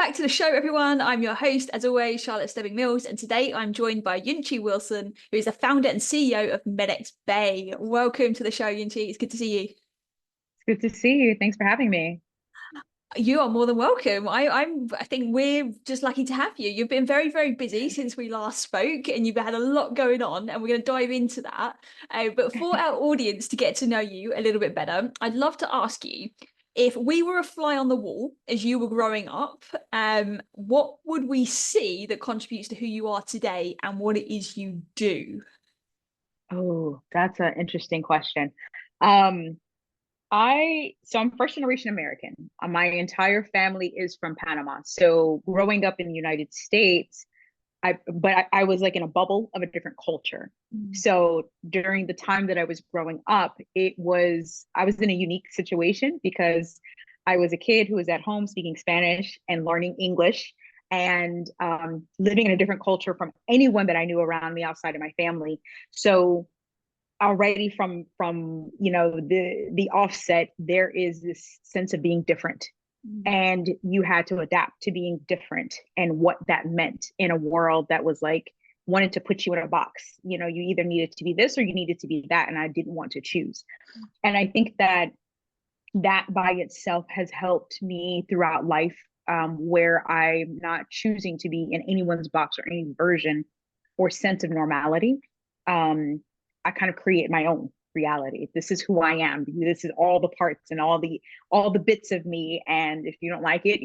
back to the show, everyone. I'm your host, as always, Charlotte Stebbing-Mills, and today I'm joined by Yunche Wilson, who is the founder and CEO of MedxBay. Welcome to the show, Yunche. It's good to see you. It's good to see you. Thanks for having me. You are more than welcome. I think we're just lucky to have you. You've been very, very busy since we last spoke, and you've had a lot going on, and we're going to dive into that. But for our audience to get to know you a little bit better, I'd love to ask you, if we were a fly on the wall as you were growing up, what would we see that contributes to who you are today and what it is you do? Oh, that's an interesting question. Um, I'm first generation American. My entire family is from Panama. So growing up in the United States, I was like in a bubble of a different culture. Mm. So during the time that I was growing up, I was in a unique situation because I was a kid who was at home speaking Spanish and learning English and living in a different culture from anyone that I knew around me outside of my family. So already from the offset, there is this sense of being different, Mm. and you had to adapt to being different and what that meant in a world that was like wanted to put you in a box. You either needed to be this or you needed to be that, and I didn't want to choose. And I think that by itself has helped me throughout life, where I'm not choosing to be in anyone's box or any version or sense of normality. I kind of create my own reality. This is who I am. This is all the parts and all the bits of me. And if you don't like it,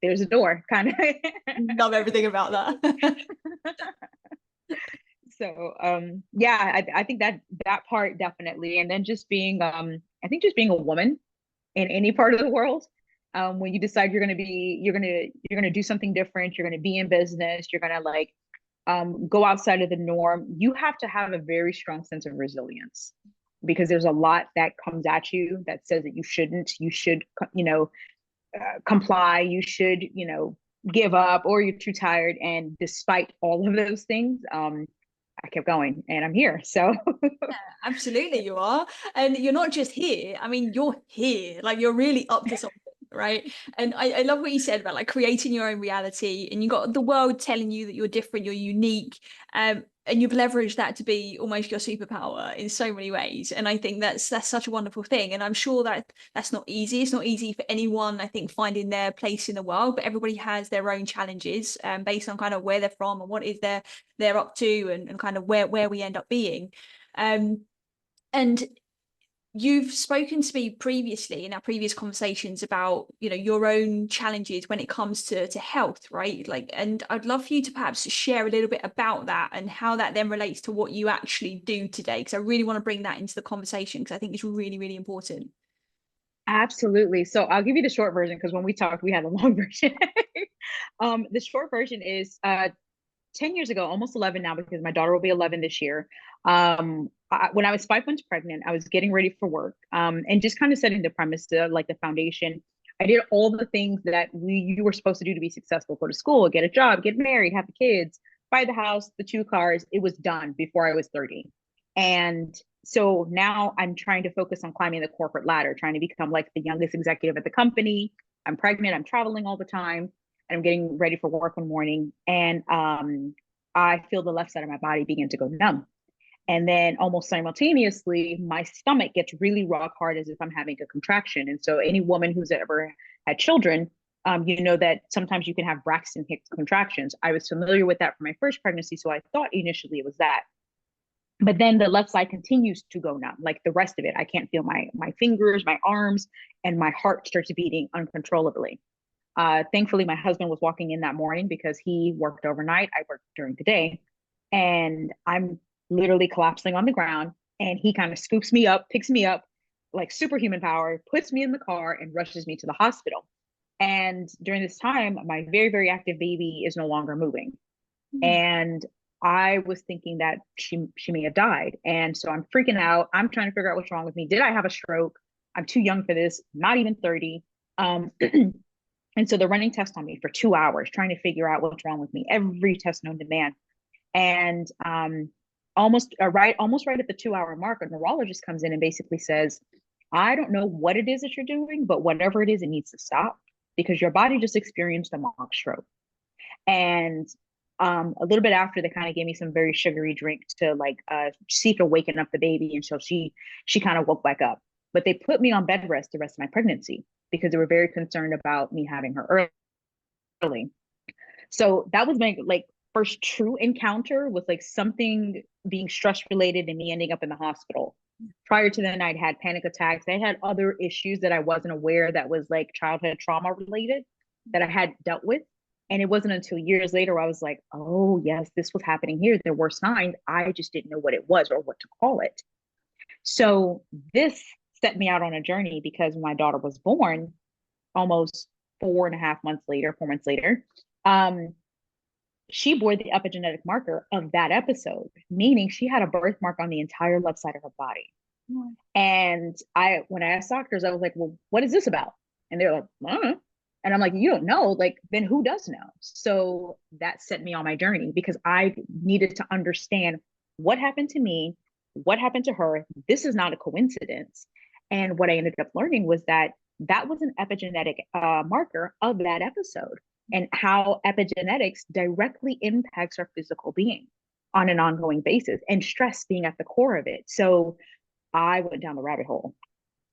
there's a door kind of. Love everything about that. So yeah, I think that part definitely. And then just being I think just being a woman in any part of the world, when you decide you're gonna do something different, you're gonna be in business, you're gonna like go outside of the norm, you have to have a very strong sense of resilience, because there's a lot that comes at you that says that you should, comply, you should, give up, or you're too tired. And despite all of those things, I kept going and I'm here. So Absolutely, you are. And you're not just here. I mean, you're here. Like you're really up to something, right? And I love what you said about like creating your own reality. And you got the world telling you that you're different, you're unique. And you've leveraged that to be almost your superpower in so many ways. And I think that's such a wonderful thing. And I'm sure that that's not easy. It's not easy for anyone, I think, finding their place in the world, but everybody has their own challenges, based on kind of where they're from and what is they're up to, and kind of where we end up being. Um, and you've spoken to me previously in our previous conversations about, your own challenges when it comes to health, right? Like, and I'd love for you to perhaps share a little bit about that and how that then relates to what you actually do today, because I really want to bring that into the conversation because I think it's really, really important. absolutely. So I'll give you the short version, because when we talked, we had a long version. The short version is 10 years ago, almost 11 now, because my daughter will be 11 this year. When I was 5 months pregnant, I was getting ready for work, and just kind of setting the premise, like the foundation. I did all the things that you were supposed to do to be successful: go to school, get a job, get married, have the kids, buy the house, the two cars. It was done before I was 30. And so now I'm trying to focus on climbing the corporate ladder, trying to become like the youngest executive at the company. I'm pregnant, I'm traveling all the time, and I'm getting ready for work one morning. And I feel the left side of my body begin to go numb. And then almost simultaneously, my stomach gets really rock hard, as if I'm having a contraction. And so any woman who's ever had children, you know that sometimes you can have Braxton Hicks contractions. I was familiar with that from my first pregnancy, so I thought initially it was that. But then the left side continues to go numb, like the rest of it. I can't feel my fingers, my arms, and my heart starts beating uncontrollably. Thankfully, my husband was walking in that morning because he worked overnight. I worked during the day, and I'm literally collapsing on the ground. And he kind of scoops me up, picks me up like superhuman power, puts me in the car, and rushes me to the hospital. And during this time, my very, very active baby is no longer moving. Mm. And I was thinking that she may have died. And so I'm freaking out. I'm trying to figure out what's wrong with me. Did I have a stroke? I'm too young for this, not even 30. Um, and so they're running tests on me for 2 hours, trying to figure out what's wrong with me, every test known to man. And almost right at the 2 hour mark, a neurologist comes in and basically says, I don't know what it is that you're doing, but whatever it is, it needs to stop. because your body just experienced a mock stroke. And a little bit after, they kind of gave me some very sugary drink to like see if it waken up the baby. And so she kind of woke back up. But they put me on bed rest the rest of my pregnancy because they were very concerned about me having her early. So that was my like first true encounter with like something being stress related and me ending up in the hospital. Prior to then, I'd had panic attacks. I had other issues that I wasn't aware that was like childhood trauma related that I had dealt with. And it wasn't until years later I was like, oh, yes, this was happening here. There were signs. I just didn't know what it was or what to call it. So this set me out on a journey because when my daughter was born, almost 4.5 months later, 4 months later, she bore the epigenetic marker of that episode, meaning she had a birthmark on the entire left side of her body. And when I asked doctors, I was like, well, what is this about? And they're like, I don't know. And I'm like, you don't know? Like, then who does know? So that set me on my journey because I needed to understand what happened to me, what happened to her. This is not a coincidence. And what I ended up learning was that that was an epigenetic marker of that episode and how epigenetics directly impacts our physical being on an ongoing basis and stress being at the core of it. So I went down the rabbit hole.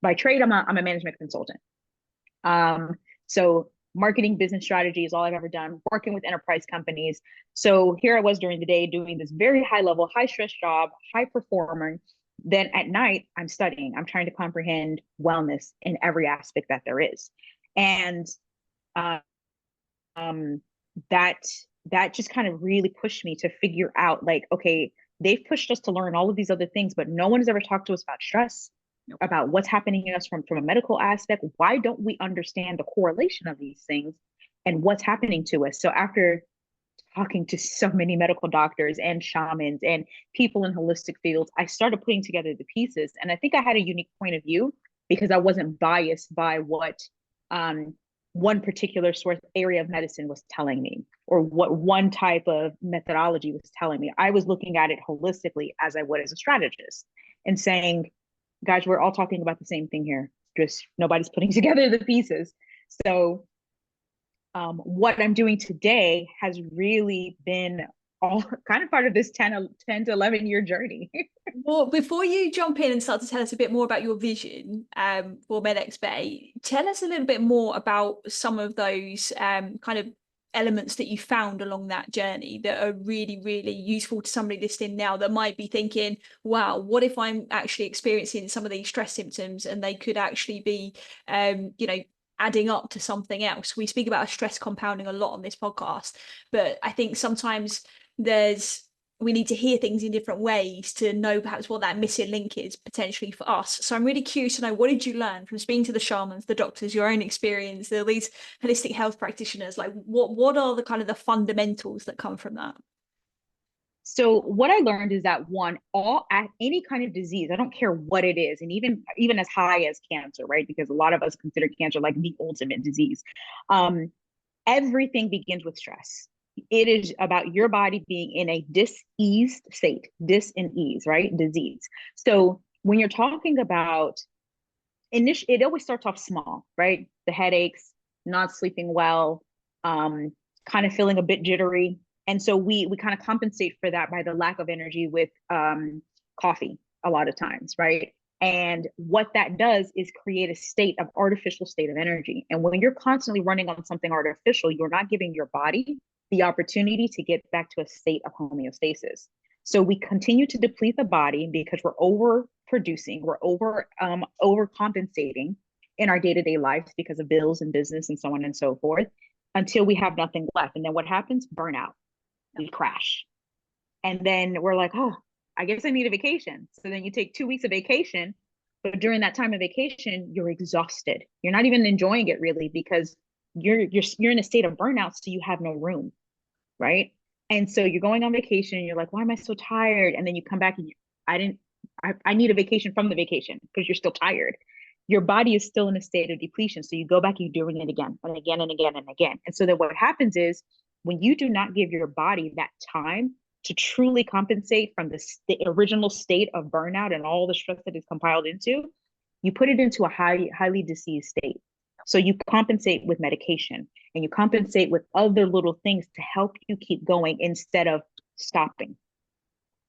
By trade, I'm a management consultant. So marketing, business strategy is all I've ever done, working with enterprise companies. So here I was during the day doing this very high level, high stress job, high performer. Then at night, I'm studying. I'm trying to comprehend wellness in every aspect that there is. And that just kind of really pushed me to figure out like, okay, they've pushed us to learn all of these other things, but no one has ever talked to us about stress, about what's happening in us from a medical aspect. Why don't we understand the correlation of these things and what's happening to us? So after talking to so many medical doctors and shamans and people in holistic fields, I started putting together the pieces. And I think I had a unique point of view because I wasn't biased by what one particular source area of medicine was telling me or what one type of methodology was telling me. I was looking at it holistically as I would as a strategist and saying, guys, we're all talking about the same thing here. Just nobody's putting together the pieces. So what I'm doing today has really been all kind of part of this 10 to 11 year journey. Well, before you jump in and start to tell us a bit more about your vision for MedxBay, tell us a little bit more about some of those kind of elements that you found along that journey that are really, really useful to somebody listening now that might be thinking, wow, what if I'm actually experiencing some of these stress symptoms and they could actually be, adding up to something else. We speak about stress compounding a lot on this podcast, but I think sometimes we need to hear things in different ways to know perhaps what that missing link is potentially for us. So I'm really curious to know, what did you learn from speaking to the shamans, the doctors, your own experience, all these holistic health practitioners? Like what are the kind of the fundamentals that come from that? So what I learned is that any kind of disease, I don't care what it is, and even as high as cancer, right? Because a lot of us consider cancer like the ultimate disease. Everything begins with stress. It is about your body being in a diseased state, right? Disease. So when you're talking about it always starts off small, right? The headaches, not sleeping well, kind of feeling a bit jittery. And so we kind of compensate for that by the lack of energy with coffee a lot of times, right? And what that does is create artificial state of energy. And when you're constantly running on something artificial, you're not giving your body the opportunity to get back to a state of homeostasis. So we continue to deplete the body because we're overproducing, we're overcompensating in our day-to-day lives because of bills and business and so on and so forth, until we have nothing left. And then what happens? Burnout. We crash. And then we're like, oh, I guess I need a vacation. So then you take 2 weeks of vacation, but during that time of vacation, you're exhausted. You're not even enjoying it really because you're in a state of burnout, so you have no room, right? And so you're going on vacation and you're like, why am I so tired? And then you come back and I need a vacation from the vacation because you're still tired. Your body is still in a state of depletion. So you go back, you're doing it again and again and again and again. And so then what happens is when you do not give your body that time to truly compensate from the original state of burnout and all the stress that is compiled into, you put it into a highly diseased state. So you compensate with medication and you compensate with other little things to help you keep going instead of stopping,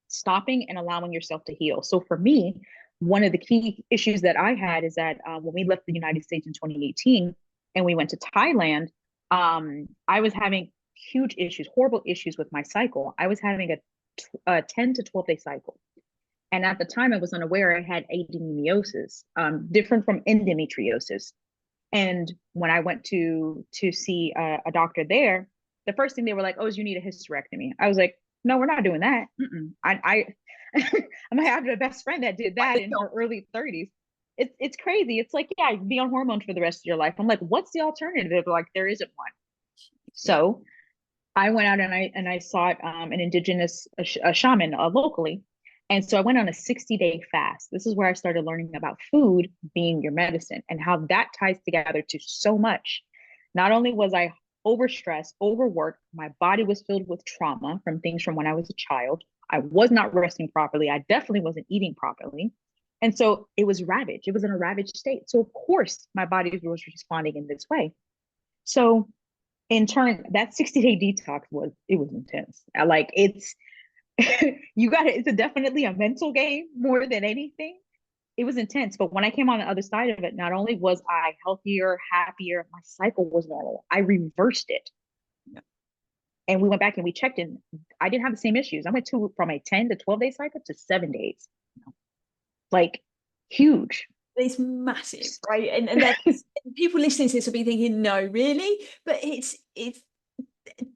stopping and allowing yourself to heal. So for me, one of the key issues that I had is that when we left the United States in 2018 and we went to Thailand, I was having huge issues, horrible issues with my cycle. I was having a 10 to 12 day cycle. And at the time, I was unaware I had adenomyosis, different from endometriosis. And when I went to see a doctor there, the first thing they were like, "Oh, is you need a hysterectomy." I was like, "No, we're not doing that." I I have a best friend that did that in her early 30s. It's crazy. It's like, yeah, be on hormones for the rest of your life. I'm like, what's the alternative? Like, there isn't one. Yeah. So I went out and I sought an indigenous a shaman locally. And so I went on a 60-day fast. This is where I started learning about food being your medicine and how that ties together to so much. Not only was I overstressed, overworked, my body was filled with trauma from things from when I was a child. I was not resting properly. I definitely wasn't eating properly. And so it was ravaged. It was in a ravaged state. So of course my body was responding in this way. So in turn, that 60-day detox was intense. Like it's it's definitely a mental game more than anything. It was intense. But when I came on the other side of it, not only was I healthier, happier, my cycle was normal. I reversed it. Yeah. And we went back and we checked in. I didn't have the same issues. I went from a 10 to 12 day cycle to 7 days. Like huge. It's massive, right? And then people listening to this will be thinking, no, really? But it's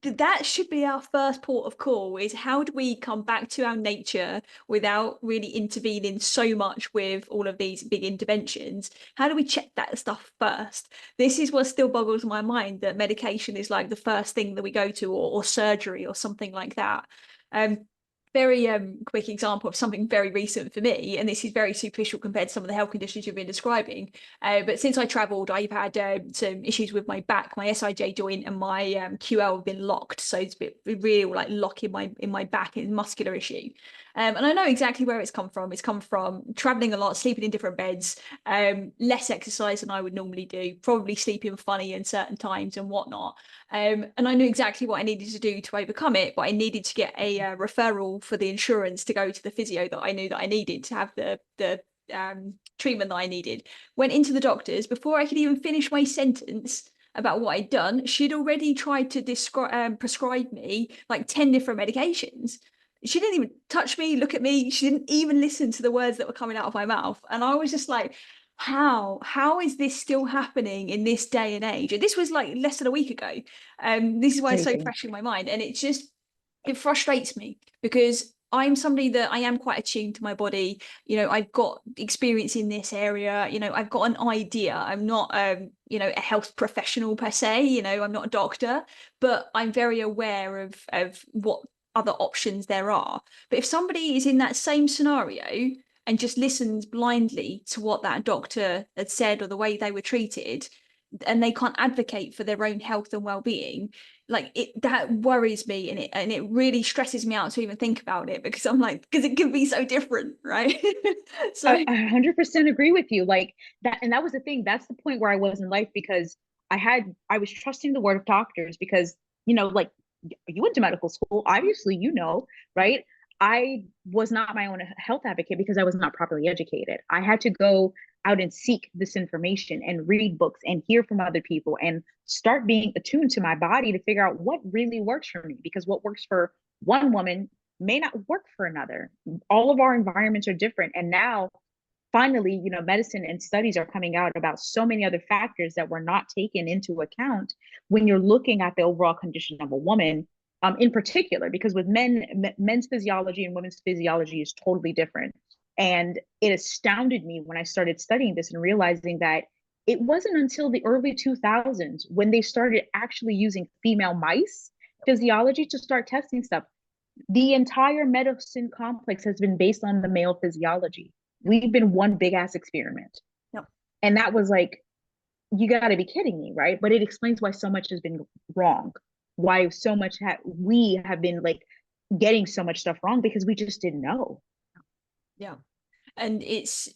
that should be our first port of call, is how do we come back to our nature without really intervening so much with all of these big interventions? How do we check that stuff first? This is what still boggles my mind, that medication is like the first thing that we go to, or surgery or something like that. Very quick example of something very recent for me, and this is very superficial compared to some of the health conditions you've been describing, but since I traveled, I've had some issues with my back. My SIJ joint and my QL have been locked, so it's been really like lock in my back, and muscular issue. And I know exactly where it's come from. It's come from traveling a lot, sleeping in different beds, less exercise than I would normally do, probably sleeping funny in certain times and whatnot. And I knew exactly what I needed to do to overcome it, but I needed to get a referral for the insurance to go to the physio that I knew that I needed to have the treatment that I needed. Went into the doctors. Before I could even finish my sentence about what I'd done, she'd already tried to prescribe me like 10 different medications. She didn't even touch me, look at me. She didn't even listen to the words that were coming out of my mouth. And I was just like, how is this still happening in this day and age? And this was like less than a week ago. This is why it's so fresh in my mind. And it frustrates me, because I'm somebody that I am quite attuned to my body. I've got experience in this area. I've got an idea. I'm not a health professional per se. I'm not a doctor, but I'm very aware of what other options there are. But if somebody is in that same scenario and just listens blindly to what that doctor had said or the way they were treated, and they can't advocate for their own health and well-being, like that worries me, and it really stresses me out to even think about it, because I'm like, because it can be so different, right? So I 100% agree with you. Like that, and that was the thing. That's the point where I was in life, because I was trusting the word of doctors, because like you went to medical school, obviously, right? I was not my own health advocate because I was not properly educated. I had to go out and seek this information and read books and hear from other people and start being attuned to my body to figure out what really works for me, because what works for one woman may not work for another. All of our environments are different. And now finally, medicine and studies are coming out about so many other factors that were not taken into account when you're looking at the overall condition of a woman, in particular, because with men's physiology and women's physiology is totally different. And it astounded me when I started studying this and realizing that it wasn't until the early 2000s when they started actually using female mice physiology to start testing stuff. The entire medicine complex has been based on the male physiology. We've been one big ass experiment. Yep. And that was like, you got to be kidding me, right? But it explains why so much has been wrong, why so much we have been like getting so much stuff wrong, because we just didn't know. yeah. And it's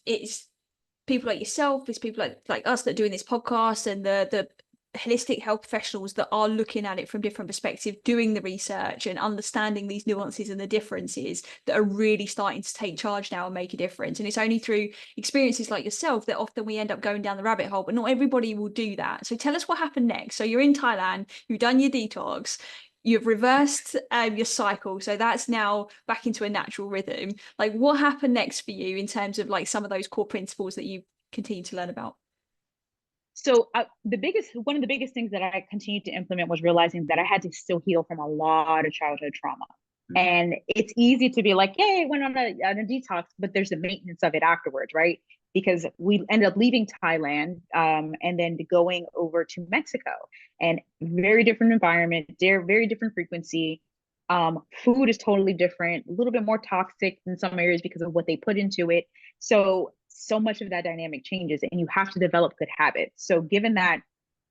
people like yourself, there's people like us that are doing this podcast, and the holistic health professionals that are looking at it from different perspectives, doing the research and understanding these nuances and the differences, that are really starting to take charge now and make a difference. And it's only through experiences like yourself that often we end up going down the rabbit hole, but not everybody will do that. So tell us what happened next. So you're in Thailand, you've done your detox, you've reversed your cycle, so that's now back into a natural rhythm. Like, what happened next for you in terms of like some of those core principles that you continue to learn about? So one of the biggest things that I continued to implement was realizing that I had to still heal from a lot of childhood trauma. Mhm. And it's easy to be like, "Yay, went on a detox," but there's the maintenance of it afterwards, right? Because we ended up leaving Thailand, and then going over to Mexico, and very different environment, very different frequency. Food is totally different, a little bit more toxic in some areas because of what they put into it. So much of that dynamic changes, and you have to develop good habits. So given that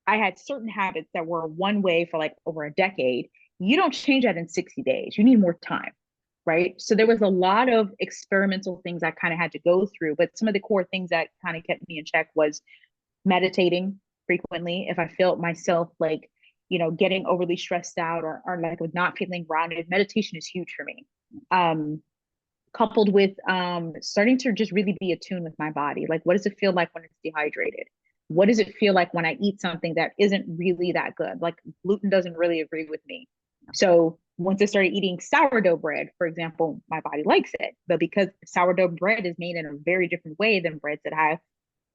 I had certain habits that were one way for like over a decade, you don't change that in 60 days. You need more time, right? So there was a lot of experimental things I kind of had to go through, but some of the core things that kind of kept me in check was meditating frequently. If I felt myself like, getting overly stressed out, or like not feeling grounded, meditation is huge for me. Coupled with starting to just really be attuned with my body. Like, what does it feel like when it's dehydrated? What does it feel like when I eat something that isn't really that good? Like, gluten doesn't really agree with me. So once I started eating sourdough bread, for example, my body likes it. But because sourdough bread is made in a very different way than breads that have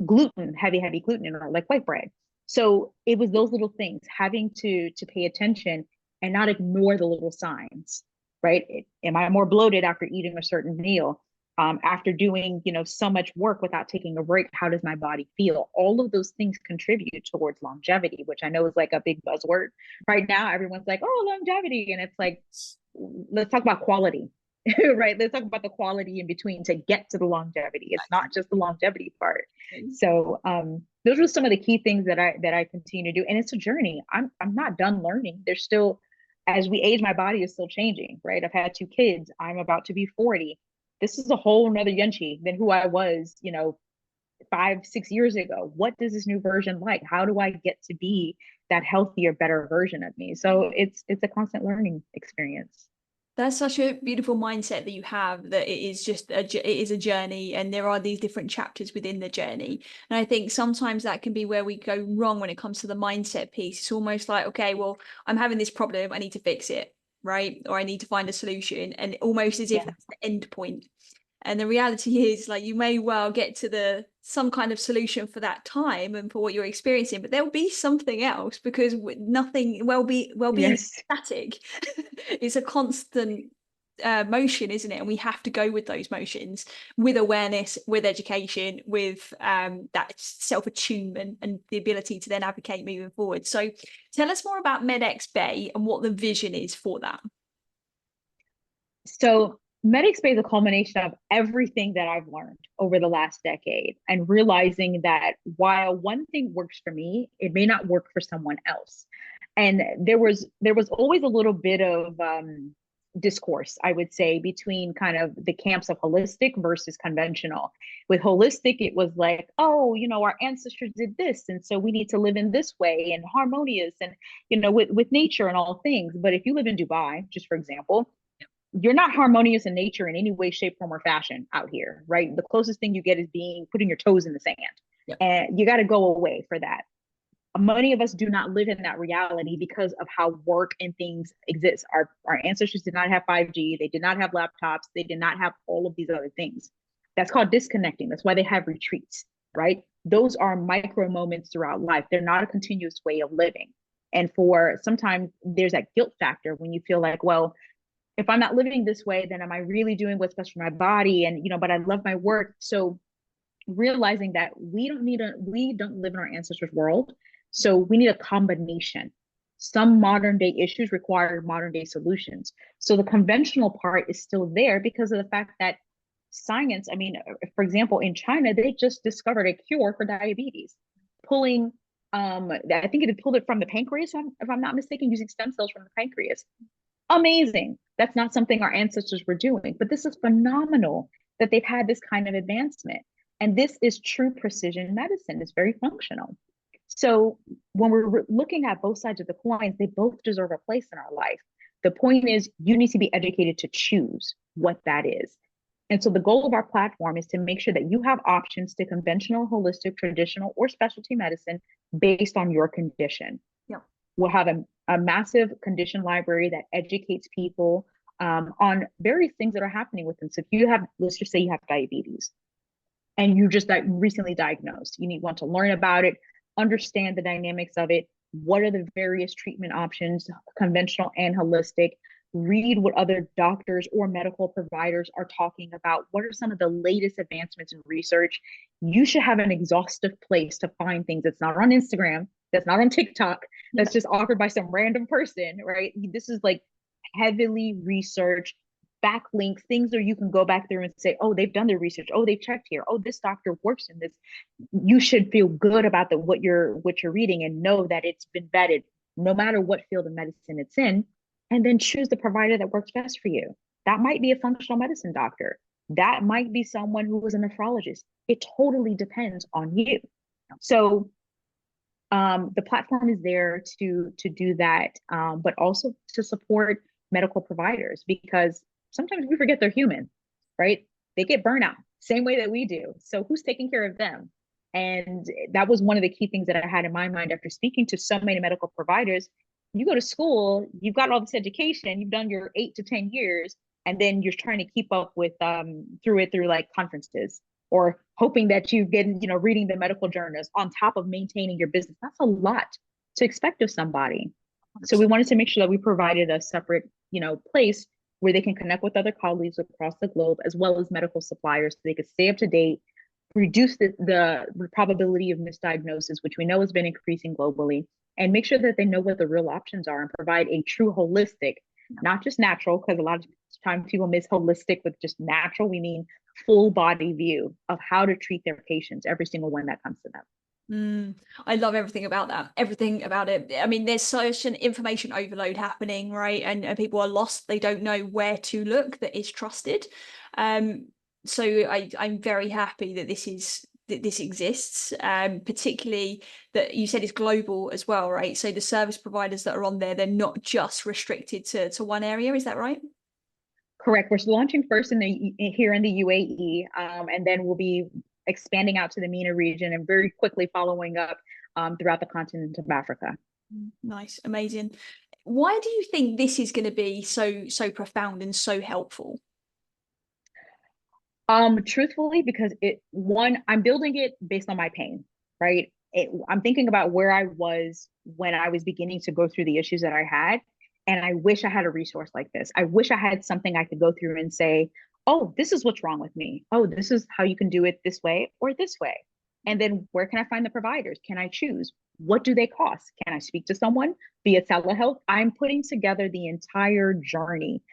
gluten, heavy gluten in it, like white bread. So it was those little things, having to pay attention and not ignore the little signs, right? Am I more bloated after eating a certain meal? After doing, so much work without taking a break, how does my body feel? All of those things contribute towards longevity, which I know is like a big buzzword right now. Everyone's like, "Oh, longevity," and it's like, let's talk about quality. Right, let's talk about the quality in between to get to the longevity. It's not just the longevity part. So those are some of the key things that I continue to do, and it's a journey. I'm not done learning. There's still, as we age, my body is still changing, right? I've had 2 kids. I'm about to be 40. This is a whole nother Yunche than who I was, 5, 6 years ago. What does this new version like? How do I get to be that healthier, better version of me? So it's a constant learning experience. That's such a beautiful mindset that you have, that it is just it is a journey, and there are these different chapters within the journey. And I think sometimes that can be where we go wrong when it comes to the mindset piece. It's almost like, okay, well, I'm having this problem, I need to fix it, right? Or I need to find a solution, and almost as if Yeah. that's the end point. And the reality is, like, you may well get to the some kind of solution for that time and for what you're experiencing, but there'll be something else, because nothing well-being is Yes. static. It's a constant motion, isn't it? And we have to go with those motions, with awareness, with education, with that self-attunement and the ability to then advocate moving forward. So tell us more about MedxBay and what the vision is for that. So MedxBay is a culmination of everything that I've learned over the last decade, and realizing that while one thing works for me, it may not work for someone else. And there was always a little bit of discourse, I would say, between kind of the camps of holistic versus conventional. With holistic, it was like, oh, our ancestors did this, and so we need to live in this way and harmonious, and with nature and all things. But if you live in Dubai, just for example, you're not harmonious in nature in any way, shape, form, or fashion out here, right? The closest thing you get is putting your toes in the sand. Yep. And you got to go away for that. Many of us do not live in that reality because of how work and things exist. Our ancestors did not have 5G, they did not have laptops, they did not have all of these other things. That's called disconnecting. That's why they have retreats, right? Those are micro moments throughout life. They're not a continuous way of living. And for sometimes there's that guilt factor when you feel like, well, if I'm not living this way, then am I really doing what's best for my body? And, but I love my work. So realizing that we don't live in our ancestors' world. So we need a combination. Some modern day issues require modern day solutions. So the conventional part is still there because of the fact that science, I mean, for example, in China, they just discovered a cure for diabetes, pulling, I think it pulled it from the pancreas, if I'm not mistaken, using stem cells from the pancreas. Amazing. That's not something our ancestors were doing, but this is phenomenal that they've had this kind of advancement. And this is true precision medicine. It's very functional. So when we're looking at both sides of the coins, they both deserve a place in our life. The point is, you need to be educated to choose what that is. And so the goal of our platform is to make sure that you have options to conventional, holistic, traditional, or specialty medicine based on your condition. Yeah. We'll have a massive condition library that educates people on various things that are happening with them. So if you have, let's just say you have diabetes and you just recently diagnosed, you want to learn about it, understand the dynamics of it. What are the various treatment options, conventional and holistic? Read what other doctors or medical providers are talking about. What are some of the latest advancements in research? You should have an exhaustive place to find things that's not on Instagram, that's not on TikTok, that's just offered by some random person, right? This is like heavily researched, backlinks, things where you can go back there and say, oh, they've done their research. Oh, they've checked here. Oh, this doctor works in this. You should feel good about what you're reading and know that it's been vetted, no matter what field of medicine it's in, and then choose the provider that works best for you. That might be a functional medicine doctor. That might be someone who is a nephrologist. It totally depends on you. So the platform is there to do that, but also to support medical providers, because sometimes we forget they're human, right? They get burnout, same way that we do. So who's taking care of them? And that was one of the key things that I had in my mind after speaking to so many medical providers. You go to school, you've got all this education, you've done your 8 to 10 years, and then you're trying to keep up with through like conferences, or hoping that you get, reading the medical journals on top of maintaining your business. That's a lot to expect of somebody. So we wanted to make sure that we provided a separate, place where they can connect with other colleagues across the globe, as well as medical suppliers, so they could stay up to date, reduce the probability of misdiagnosis, which we know has been increasing globally, and make sure that they know what the real options are and provide a true holistic, not just natural, because a lot of times people miss holistic with just natural. We mean full body view of how to treat their patients, every single one that comes to them. I love everything about that. Everything about it. I mean, there's such an information overload happening, right? And people are lost. They don't know where to look that is trusted. So I'm very happy that this exists, particularly that you said it's global as well, right? So the service providers that are on there, they're not just restricted to one area. Is that right? Correct. We're launching first here in the UAE, and then we'll be expanding out to the MENA region and very quickly following up throughout the continent of Africa. Nice, amazing. Why do you think this is going to be so profound and so helpful? Truthfully, because I'm building it based on my pain, right? I'm thinking about where I was when I was beginning to go through the issues that I had. And I wish I had a resource like this. I wish I had something I could go through and say, oh, this is what's wrong with me. Oh, this is how you can do it this way or this way. And then where can I find the providers? Can I choose? What do they cost? Can I speak to someone via telehealth? I'm putting together the entire journey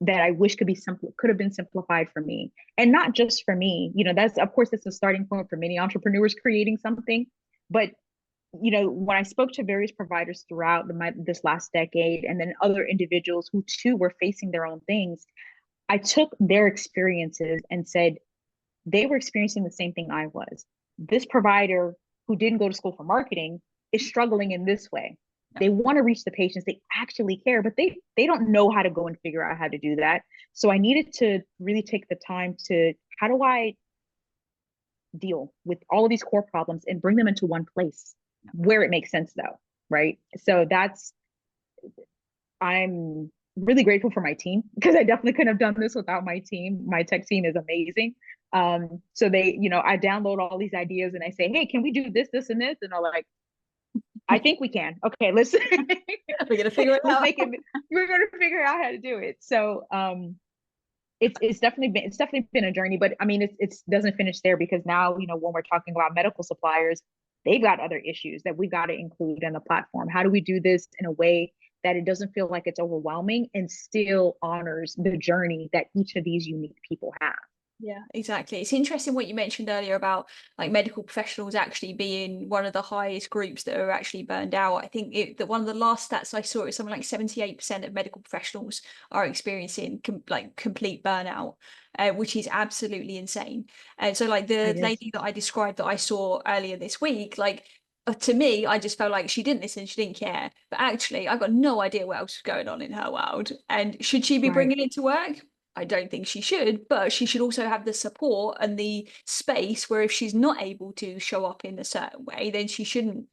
that I wish could have been simplified for me. And not just for me. That's, of course, it's a starting point for many entrepreneurs creating something. But when I spoke to various providers throughout this last decade, and then other individuals who too were facing their own things, I took their experiences and said they were experiencing the same thing I was. This provider who didn't go to school for marketing is struggling in this way. They want to reach the patients, they actually care, but they don't know how to go and figure out how to do that. So I needed to really take the time to, how do I deal with all of these core problems and bring them into one place where it makes sense, though, right? So I'm really grateful for my team, because I definitely couldn't have done this without my team. My tech team is amazing. So they, I download all these ideas and I say, hey, can we do this, this, and this? And they're like, I think we can. Okay, listen. We're gonna figure it out. We're gonna figure out how to do it. So it's definitely been a journey, but I mean it doesn't finish there, because now, when we're talking about medical suppliers, they've got other issues that we've got to include in the platform. How do we do this in a way that it doesn't feel like it's overwhelming and still honors the journey that each of these unique people have? Yeah, exactly. It's interesting what you mentioned earlier about like medical professionals actually being one of the highest groups that are actually burned out. I think that one of the last stats I saw is something like 78% of medical professionals are experiencing like complete burnout, which is absolutely insane. And so like the It is. lady that I described that I saw earlier this week, like to me, I just felt like she didn't listen, she didn't care. But actually, I got no idea what else was going on in her world. And should she be Right. bringing it to work? I don't think she should, but she should also have the support and the space where if she's not able to show up in a certain way, then she shouldn't.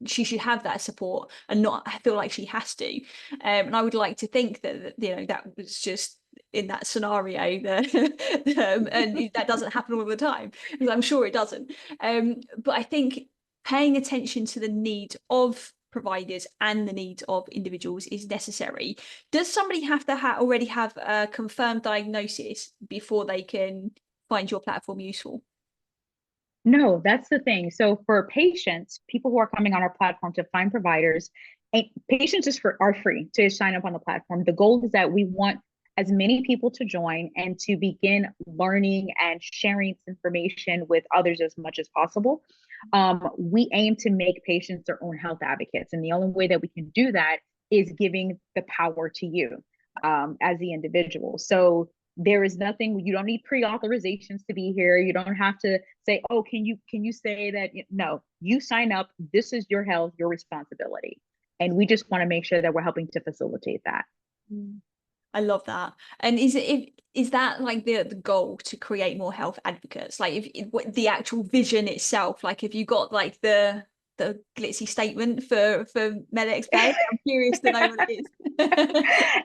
She should have that support and not feel like she has to. And I would like to think that that was just in that scenario that and that doesn't happen all the time because I'm sure it doesn't. But I think paying attention to the needs of providers and the needs of individuals is necessary. Does somebody have to already have a confirmed diagnosis before they can find your platform useful? No, that's the thing. So for patients, people who are coming on our platform to find providers, and patients are free to sign up on the platform. The goal is that we want as many people to join and to begin learning and sharing information with others as much as possible. We aim to make patients their own health advocates. And the only way that we can do that is giving the power to you as the individual. So there is nothing, you don't need pre-authorizations to be here. You don't have to say, oh, can you say that? No, you sign up. This is your health, your responsibility. And we just want to make sure that we're helping to facilitate that. Mm. I love that. And is that like the goal to create more health advocates? Like what the actual vision itself, like if you got like the glitzy statement for MedxBay, I'm curious to know what it is.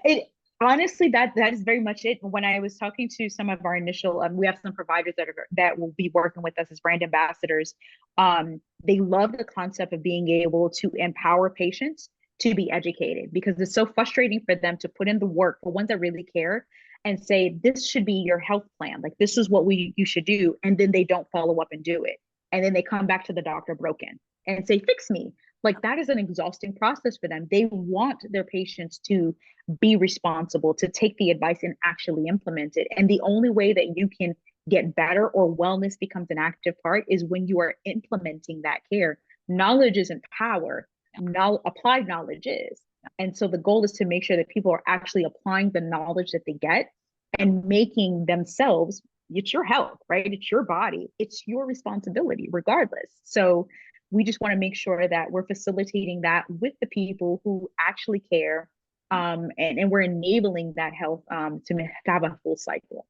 It honestly, that is very much it. When I was talking to some of our initial, we have some providers that will be working with us as brand ambassadors. They love the concept of being able to empower patients to be educated because it's so frustrating for them to put in the work for ones that really care and say this should be your health plan, like this is what you should do, and then they don't follow up and do it, and then they come back to the doctor broken and say fix me. Like that is an exhausting process for them. They want their patients to be responsible, to take the advice and actually implement it. And the only way that you can get better or wellness becomes an active part is when you are implementing that care. Knowledge isn't power, now applied knowledge is. And so the goal is to make sure that people are actually applying the knowledge that they get and making themselves, it's your health, right? It's your body, it's your responsibility regardless. So we just want to make sure that we're facilitating that with the people who actually care, and we're enabling that health to have a full cycle.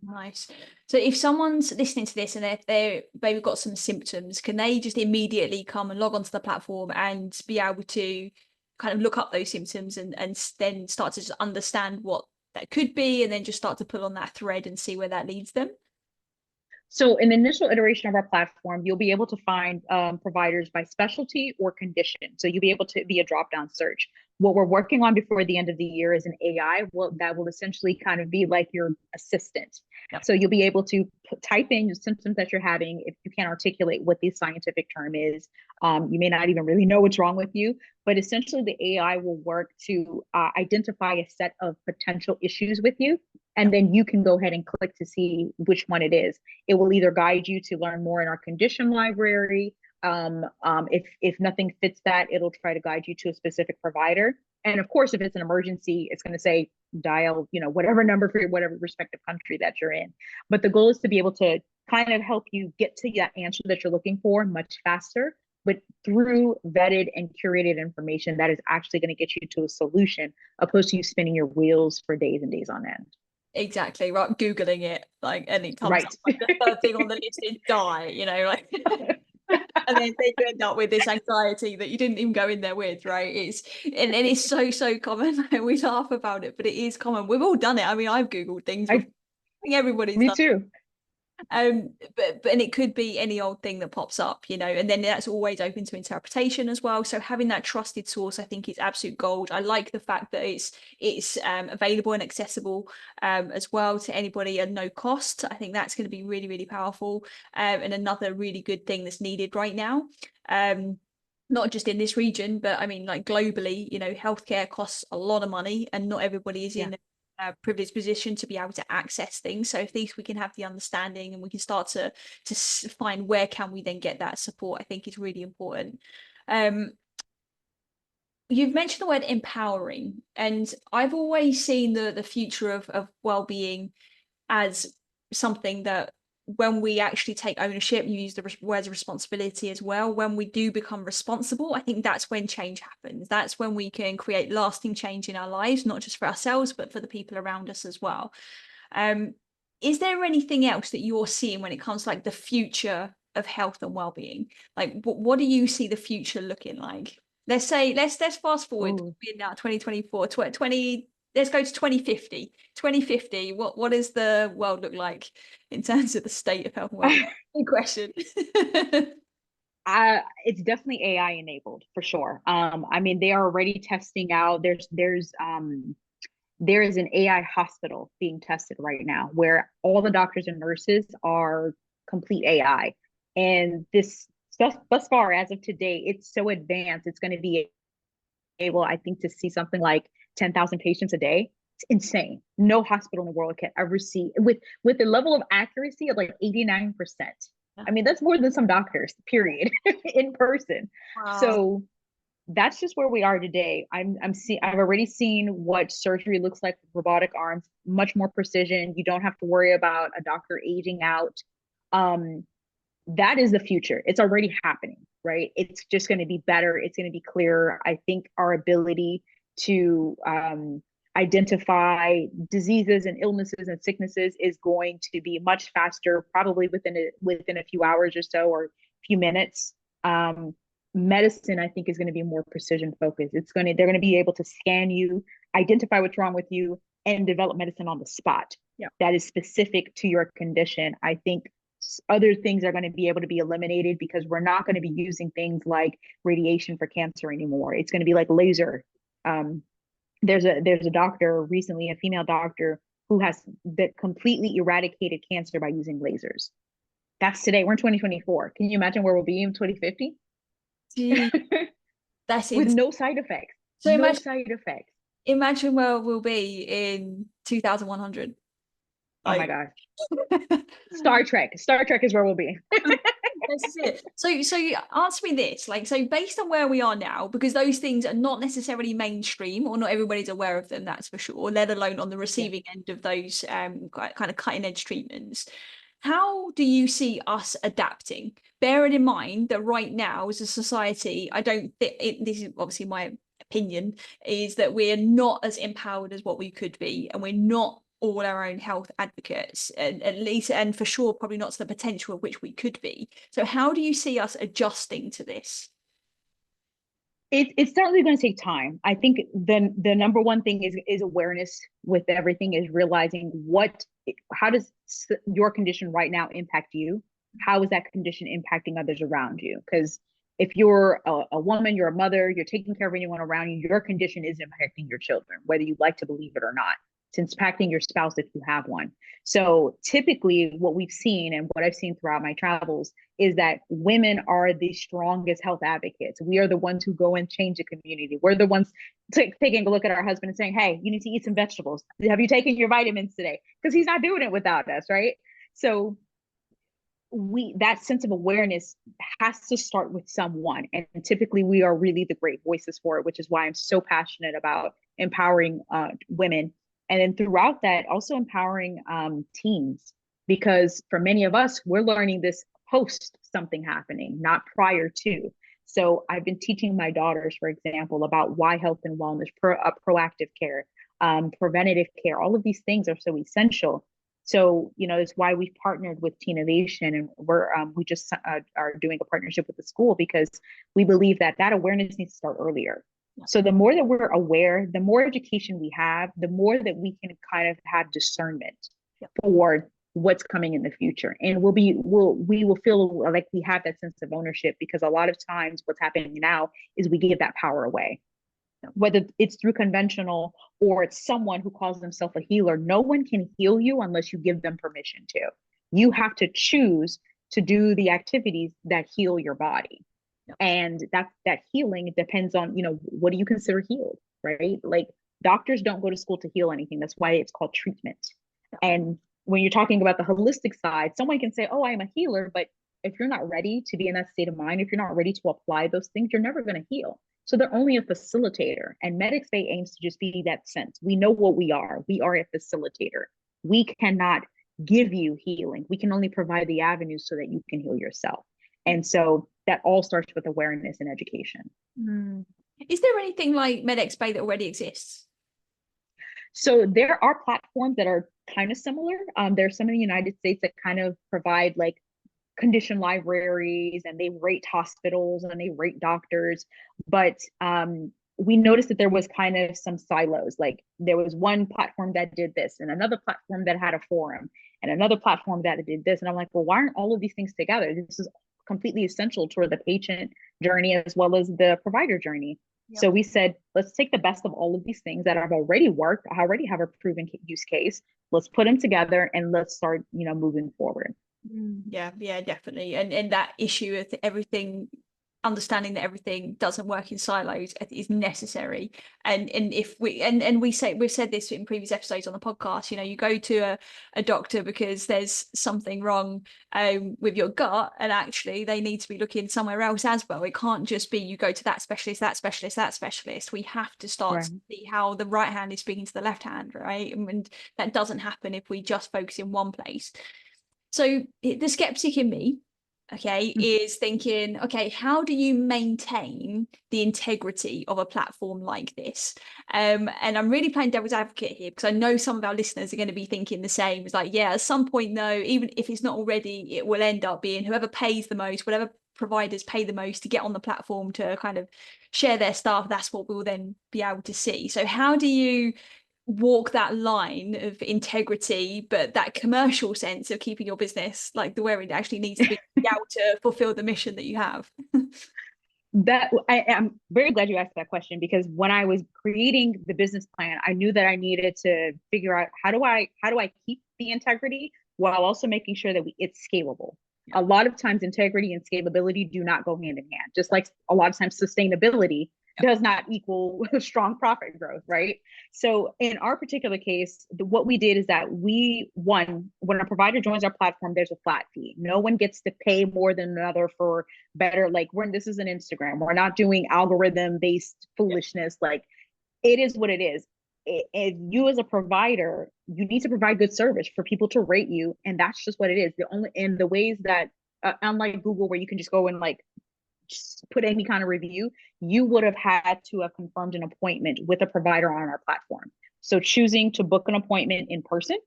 Nice. So if someone's listening to this and if they've got some symptoms, can they just immediately come and log onto the platform and be able to kind of look up those symptoms and then start to just understand what that could be and then just start to pull on that thread and see where that leads them? So in the initial iteration of our platform, you'll be able to find providers by specialty or condition. So you'll be able to be a drop-down search. What we're working on before the end of the year is an AI that will essentially kind of be like your assistant. Yep. So you'll be able to type in the symptoms that you're having. If you can't articulate what the scientific term is, you may not even really know what's wrong with you. But essentially, the AI will work to identify a set of potential issues with you. And then you can go ahead and click to see which one it is. It will either guide you to learn more in our condition library. If nothing fits that, it'll try to guide you to a specific provider. And of course, if it's an emergency, it's going to say dial, whatever number for whatever respective country that you're in. But the goal is to be able to kind of help you get to that answer that you're looking for much faster, but through vetted and curated information that is actually going to get you to a solution, opposed to you spinning your wheels for days and days on end. Exactly, right. Googling it, like, and it comes up Right. like the third thing on the list is die, like and then they end up with this anxiety that you didn't even go in there with, right? And it's so common. We laugh about it, but it is common. We've all done it. I mean, I've Googled things before. I think everybody's Me done. too. But and it could be any old thing that pops up, and then that's always open to interpretation as well. So having that trusted source, I think, is absolute gold. I like the fact that it's available and accessible as well to anybody at no cost. I think that's going to be really, really powerful, and another really good thing that's needed right now. Not just in this region, but I mean, like globally, healthcare costs a lot of money, and not everybody is Yeah. in privileged position to be able to access things. So at least we can have the understanding and we can start to find where can we then get that support, I think is really important. You've mentioned the word empowering, and I've always seen the future of well-being as something that when we actually take ownership, you use the words responsibility as well. When we do become responsible, I think that's when change happens. That's when we can create lasting change in our lives, not just for ourselves, but for the people around us as well. Is there anything else that you're seeing when it comes to like the future of health and well-being? Like what do you see the future looking like? Let's say let's fast forward. Ooh. We're now 2024, 20, let's go to 2050. 2050, what does the world look like in terms of the state of health and well-being? Good question. It's definitely AI enabled for sure. I mean, they are already testing out. There is an AI hospital being tested right now where all the doctors and nurses are complete AI. And this stuff, thus far, as of today, it's so advanced, it's going to be able, I think, to see something like 10,000 patients a day. It's insane. No hospital in the world can ever see with the level of accuracy of like 89%. I mean, that's more than some doctors, period, in person. Wow. So that's just where we are today. I've already seen what surgery looks like with robotic arms, much more precision. You don't have to worry about a doctor aging out. That is the future. It's already happening, right? It's just going to be better. It's going to be clearer. I think our ability to identify diseases and illnesses and sicknesses is going to be much faster, probably within a few hours or so, or a few minutes. Medicine, I think, is going to be more precision focused. They're going to be able to scan you, identify what's wrong with you, and develop medicine on the spot. Yeah. That is specific to your condition. I think other things are going to be able to be eliminated because we're not going to be using things like radiation for cancer anymore. It's going to be like laser. There's a doctor recently, a female doctor, who has completely eradicated cancer by using lasers. That's today. We're in 2024. Can you imagine where we'll be in 2050? Gee, that's With insane. no side effects. So No side effects. imagine where we'll be in 2100. Oh my Like gosh. Star Trek. Star Trek is where we'll be. this is it. So you answer me this, like, so based on where we are now, because those things are not necessarily mainstream or not everybody's aware of them, that's for sure, let alone on the Yeah. receiving end of those kind of cutting edge treatments. How do you see us adapting? Bearing in mind that right now, as a society, I don't think this is obviously my opinion, is that we're not as empowered as what we could be, and we're not all our own health advocates, and at least, and for sure, probably not to the potential of which we could be. So, how do you see us adjusting to this? It's certainly going to take time. I think the number one thing is awareness with everything, is realizing how does your condition right now impact you? How is that condition impacting others around you? Because if you're a woman, you're a mother, you're taking care of anyone around you, your condition is impacting your children, whether you like to believe it or not. It's impacting your spouse if you have one. So typically what we've seen and what I've seen throughout my travels is that women are the strongest health advocates. We are the ones who go and change the community. We're the ones taking a look at our husband and saying, hey, you need to eat some vegetables. Have you taken your vitamins today? Because he's not doing it without us, right? So that sense of awareness has to start with someone. And typically we are really the great voices for it, which is why I'm so passionate about empowering women. And then throughout that, also empowering teens, because for many of us, we're learning this post something happening, not prior to. So I've been teaching my daughters, for example, about why health and wellness, proactive care, preventative care, all of these things are so essential. So, it's why we've partnered with Teenovation, and we just are doing a partnership with the school, because we believe that awareness needs to start earlier. So the more that we're aware, the more education we have, the more that we can kind of have discernment for what's coming in the future. And we will feel like we have that sense of ownership, because a lot of times what's happening now is we give that power away. Whether it's through conventional or it's someone who calls themselves a healer, no one can heal you unless you give them permission to. You have to choose to do the activities that heal your body. And that healing depends on, what do you consider healed, right? Like, Doctors don't go to school to heal anything. That's why it's called treatment. And when you're talking about the holistic side, someone can say, oh, I'm a healer, but if you're not ready to be in that state of mind, if you're not ready to apply those things, you're never going to heal. So they're only a facilitator. And MedxBay aims to just be that sense. We know what we are. We are a facilitator. We cannot give you healing. We can only provide the avenues so that you can heal yourself. And so that all starts with awareness and education. Is there anything like MedxBay that already exists? So there are platforms that are kind of similar. There's some in the United States that kind of provide like condition libraries, and they rate hospitals and they rate doctors. But we noticed that there was kind of some silos. Like there was one platform that did this, and another platform that had a forum, and another platform that did this. And I'm like, well, why aren't all of these things together? This is completely essential toward the patient journey as well as the provider journey. Yep. So we said, let's take the best of all of these things that have already worked, already have a proven use case. Let's put them together and let's start, moving forward. Yeah, definitely. And that issue of everything, understanding that everything doesn't work in silos is necessary. And if we we've said this in previous episodes on the podcast, you go to a doctor because there's something wrong with your gut, and actually they need to be looking somewhere else as well. It can't just be you go to that specialist, that specialist, that specialist. We have to start to see how the right hand is speaking to the left hand, right? And that doesn't happen if we just focus in one place. So the skeptic in me, is thinking, how do you maintain the integrity of a platform like this? And I'm really playing devil's advocate here because I know some of our listeners are going to be thinking the same. It's like, yeah, at some point though, even if it's not already, it will end up being whoever pays the most, whatever providers pay the most to get on the platform to kind of share their stuff. That's what we'll then be able to see. So how do you walk that line of integrity, but that commercial sense of keeping your business like the where it actually needs to be able to fulfill the mission that you have? I'm very glad you asked that question, because when I was creating the business plan, I knew that I needed to figure out how do I keep the integrity while also making sure that it's scalable. A lot of times integrity and scalability do not go hand in hand, just like a lot of times sustainability does not equal strong profit growth, right? So in our particular case, what we did is that when a provider joins our platform, there's a flat fee. No one gets to pay more than another for better, like this is an Instagram. We're not doing algorithm-based foolishness. Like, it is what it is. If you as a provider, you need to provide good service for people to rate you. And that's just what it is. The ways that, unlike Google, where you can just go and just put any kind of review, you would have had to have confirmed an appointment with a provider on our platform. So choosing to book an appointment in person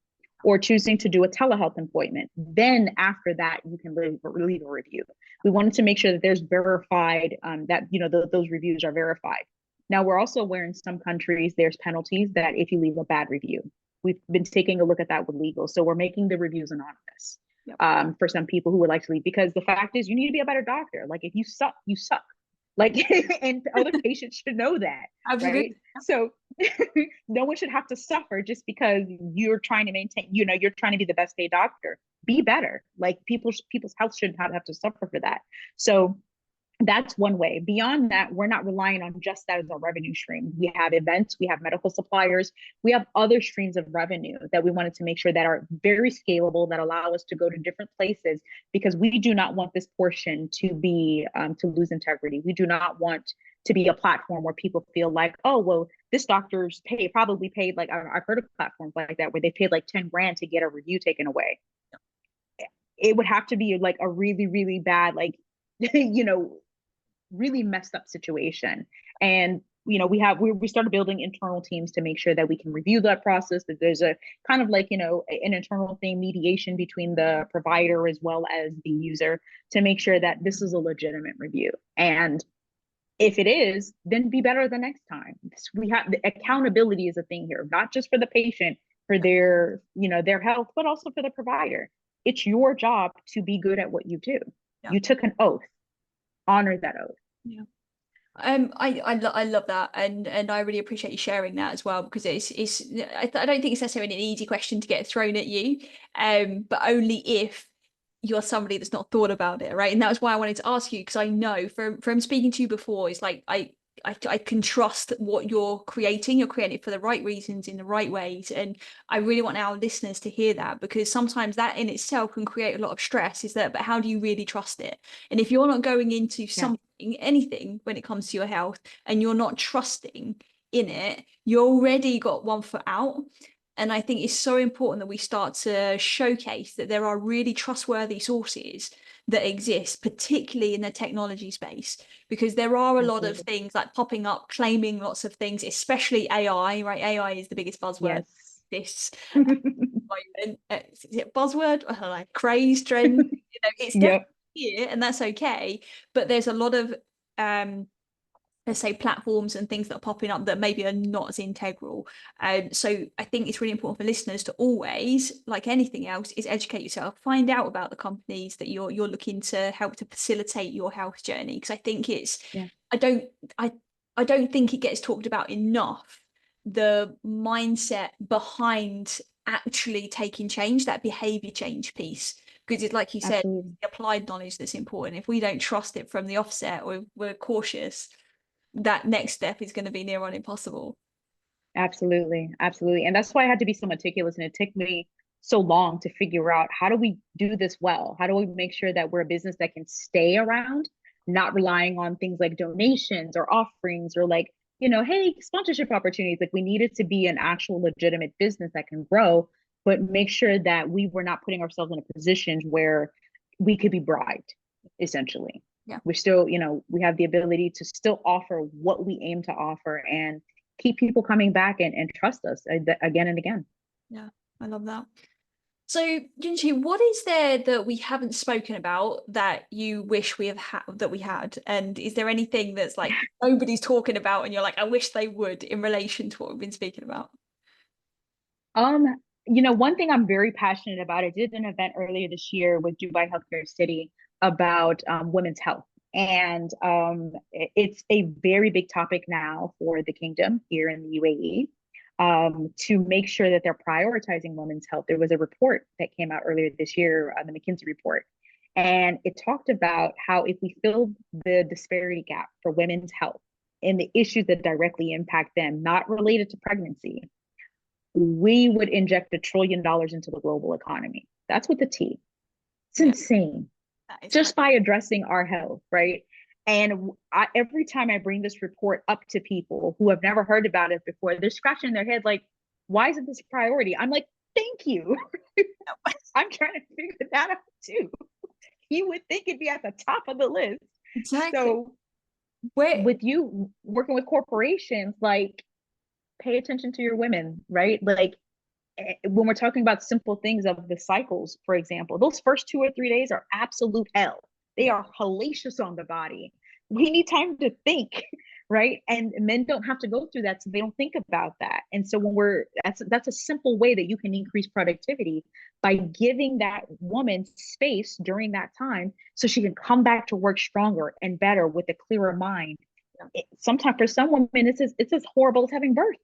or choosing to do a telehealth appointment, then after that, you can leave a review. We wanted to make sure that there's verified, that those reviews are verified. Now, we're also aware in some countries, there's penalties that if you leave a bad review. We've been taking a look at that with legal. So we're making the reviews anonymous. For some people who would like to leave, because the fact is you need to be a better doctor. Like, if you suck, you suck. Like, and other patients should know that. Absolutely. Right? So no one should have to suffer just because you're trying to maintain, you're trying to be the best paid doctor. Be better. Like, people's health shouldn't have to suffer for that. So that's one way. Beyond that, we're not relying on just that as a revenue stream. We have events, we have medical suppliers, we have other streams of revenue that we wanted to make sure that are very scalable, that allow us to go to different places, because we do not want this portion to be to lose integrity. We do not want to be a platform where people feel like, oh, well, this doctor's probably paid, like, I've heard of platforms like that where they paid like 10 grand to get a review taken away. It would have to be like a really, really bad, like, really messed up situation. And we started building internal teams to make sure that we can review that process, that there's a kind of like an internal thing, mediation between the provider as well as the user, to make sure that this is a legitimate review. And if it is, then be better the next time. We have the accountability is a thing here, not just for the patient, for their health, but also for the provider. It's your job to be good at what you do. You took an oath. Honor that oath. Yeah. I love that, and I really appreciate you sharing that as well, because I don't think it's necessarily an easy question to get thrown at you, but only if you're somebody that's not thought about it, right? And that was why I wanted to ask you, because I know from speaking to you before, it's like I I can trust what you're creating it for the right reasons, in the right ways. And I really want our listeners to hear that, because sometimes that in itself can create a lot of stress. Is that, but how do you really trust it? And if you're not going into something, anything, when it comes to your health, and you're not trusting in it, you already got one foot out. And I think it's so important that we start to showcase that there are really trustworthy sources that exist, particularly in the technology space, because there are a lot of things like popping up, claiming lots of things, especially AI, right? AI is the biggest buzzword. Yes. This moment. Is it buzzword? I don't know, craze, trend. It's definitely here, and that's okay. But there's a lot of let's say platforms and things that are popping up that maybe are not as integral. So I think it's really important for listeners to always, like anything else, is educate yourself, find out about the companies that you're looking to help to facilitate your health journey. Because I think it's I don't think it gets talked about enough, the mindset behind actually taking change, that behavior change piece. Because it's like you said, applied knowledge that's important. If we don't trust it from the offset, or we're cautious, that next step is going to be near on impossible. Absolutely. And that's why I had to be so meticulous, and it took me so long to figure out, how do we do this well? How do we make sure that we're a business that can stay around, not relying on things like donations or offerings, or like, hey, sponsorship opportunities. Like, we needed to be an actual legitimate business that can grow, but make sure that we were not putting ourselves in a position where we could be bribed, essentially. We're still, we have the ability to still offer what we aim to offer, and keep people coming back and trust us again and again. Yeah, I love that. So, Yunche, what is there that we haven't spoken about that you wish we had? And is there anything that's like nobody's talking about, and you're like, I wish they would, in relation to what we've been speaking about? One thing I'm very passionate about, I did an event earlier this year with Dubai Healthcare City about women's health. And it's a very big topic now for the kingdom here in the UAE, to make sure that they're prioritizing women's health. There was a report that came out earlier this year, the McKinsey report, and it talked about how if we fill the disparity gap for women's health and the issues that directly impact them, not related to pregnancy, we would inject $1 trillion into the global economy. That's with the T. It's insane. Just by addressing our health, right? And every time I bring this report up to people who have never heard about it before, they're scratching their head like, why isn't this a priority? I'm like, thank you. I'm trying to figure that out too. You would think it'd be at the top of the list. Exactly. So with you working with corporations, like, pay attention to your women, right? Like, when we're talking about simple things of the cycles, for example, those first 2 or 3 days are absolute hell. They are hellacious on the body. We need time to think, right? And men don't have to go through that, so they don't think about that. And so that's a simple way that you can increase productivity, by giving that woman space during that time, so she can come back to work stronger and better with a clearer mind. Sometimes for some women, it's as horrible as having birth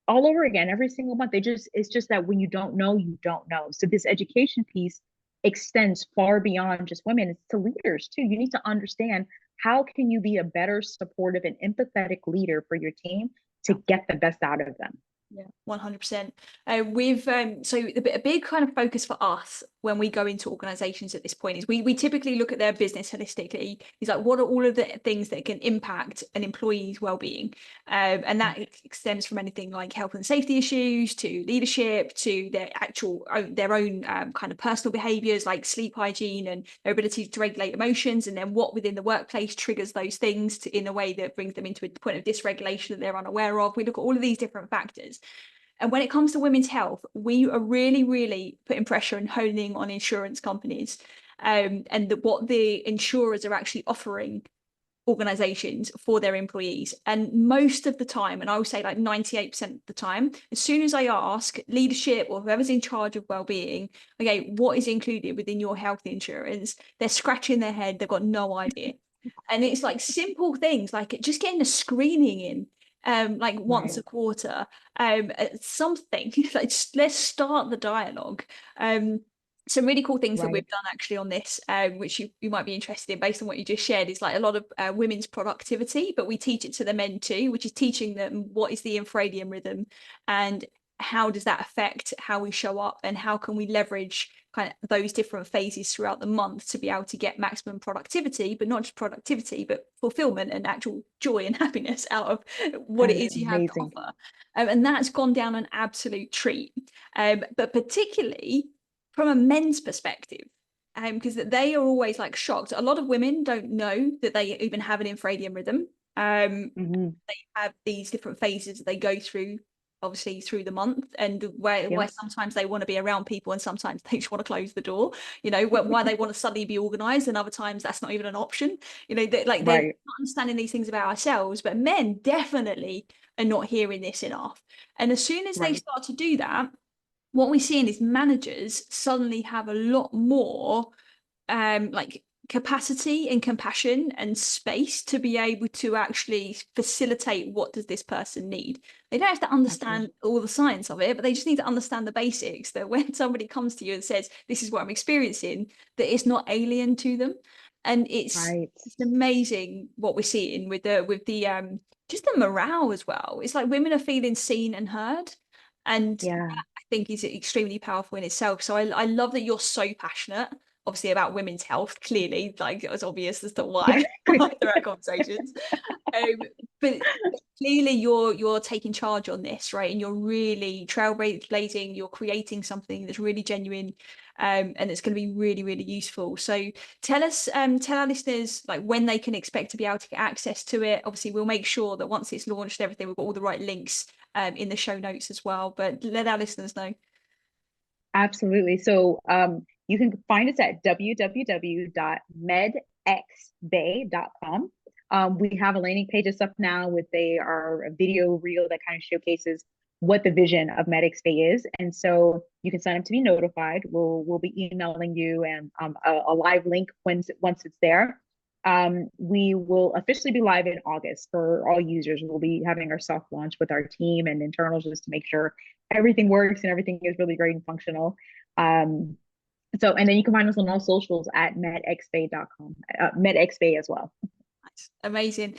all over again every single month. It's just that when you don't know, you don't know. So this education piece extends far beyond just women. It's to leaders too. You need to understand, how can you be a better supportive and empathetic leader for your team to get the best out of them? Yeah, 100%. So a big kind of focus for us when we go into organizations at this point is we typically look at their business holistically. Is like, what are all of the things that can impact an employee's well-being? And that extends from anything like health and safety issues, to leadership, to their own kind of personal behaviors like sleep hygiene and their ability to regulate emotions, and then what within the workplace triggers those things in a way that brings them into a point of dysregulation that they're unaware of. We look at all of these different factors. And when it comes to women's health, we are really, really putting pressure and honing on insurance companies, and what the insurers are actually offering organizations for their employees. And most of the time, and I would say like 98% of the time, as soon as I ask leadership or whoever's in charge of well-being, okay, what is included within your health insurance, they're scratching their head. They've got no idea. And it's like simple things like just getting a screening in, like once a quarter, something like, let's start the dialogue. some really cool things that Right. we've done actually on this, which you might be interested in based on what you just shared, is like a lot of women's productivity, but we teach it to the men too, which is teaching them what is the infradian rhythm and how does that affect how we show up, and how can we leverage kind of those different phases throughout the month to be able to get maximum productivity, but not just productivity, but fulfillment and actual joy and happiness out of what That it is is you have to amazing. offer. And that's gone down an absolute treat. But particularly from a men's perspective, because they are always like shocked. A lot of women don't know that they even have an infradian rhythm. Hmm. They have these different phases that they go through, obviously through the month, and where Yep. sometimes they want to be around people and sometimes they just want to close the door. Why they want to suddenly be organized, and other times that's not even an option. They're Right. not understanding these things about ourselves, but men definitely are not hearing this enough. And as soon as they Right. start to do that, what we're seeing is managers suddenly have a lot more like capacity and compassion and space to be able to actually facilitate what does this person need. They don't have to Absolutely. understand all the science of it, but they just need to understand the basics, that when somebody comes to you and says this is what I'm experiencing, that it's not alien to them. And Right. it's amazing what we're seeing with the just the morale as well. It's like women are feeling seen and heard, and Yeah. I think is extremely powerful in itself. So I love that you're so passionate, obviously, about women's health. Clearly, like it was obvious as to why throughout conversations. Um, but clearly, you're taking charge on this, right? And you're really trailblazing. You're creating something that's really genuine, and it's going to be really, really useful. So tell our listeners like when they can expect to be able to get access to it. Obviously, we'll make sure that once it's launched, everything, we've got all the right links in the show notes as well. But let our listeners know. Absolutely. So you can find us at www.medxbay.com. We have a landing page that's up now with a video reel that kind of showcases what the vision of MedxBay is. And so you can sign up to be notified. We'll be emailing you and a live link once it's there. We will officially be live in August for all users. We'll be having our soft launch with our team and internals just to make sure everything works and everything is really great and functional. And then you can find us on all socials at medxbay.com, medxbay as well. Amazing.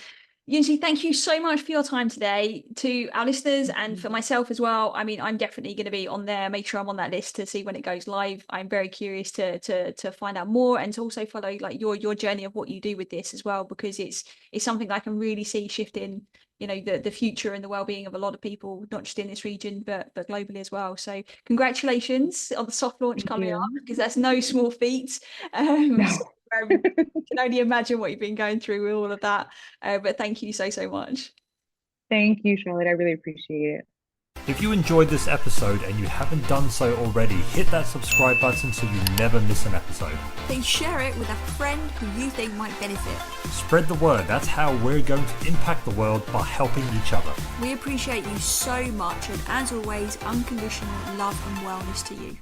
Yunche, thank you so much for your time today. To our listeners and for myself as well, I mean, I'm definitely going to be on there. Make sure I'm on that list to see when it goes live. I'm very curious to find out more, and to also follow like your journey of what you do with this as well, because it's something I can really see shifting, the future and the well-being of a lot of people, not just in this region but globally as well. So congratulations on the soft launch Thank coming up, you. because that's no small feat. So, No, can only imagine what you've been going through with all of that. But thank you so much. thank you, Charlotte. I really appreciate it. If you enjoyed this episode and you haven't done so already, hit that subscribe button so you never miss an episode. Then share it with a friend who you think might benefit. Spread the word. That's how we're going to impact the world, by helping each other. We appreciate you so much, and as always, unconditional love and wellness to you.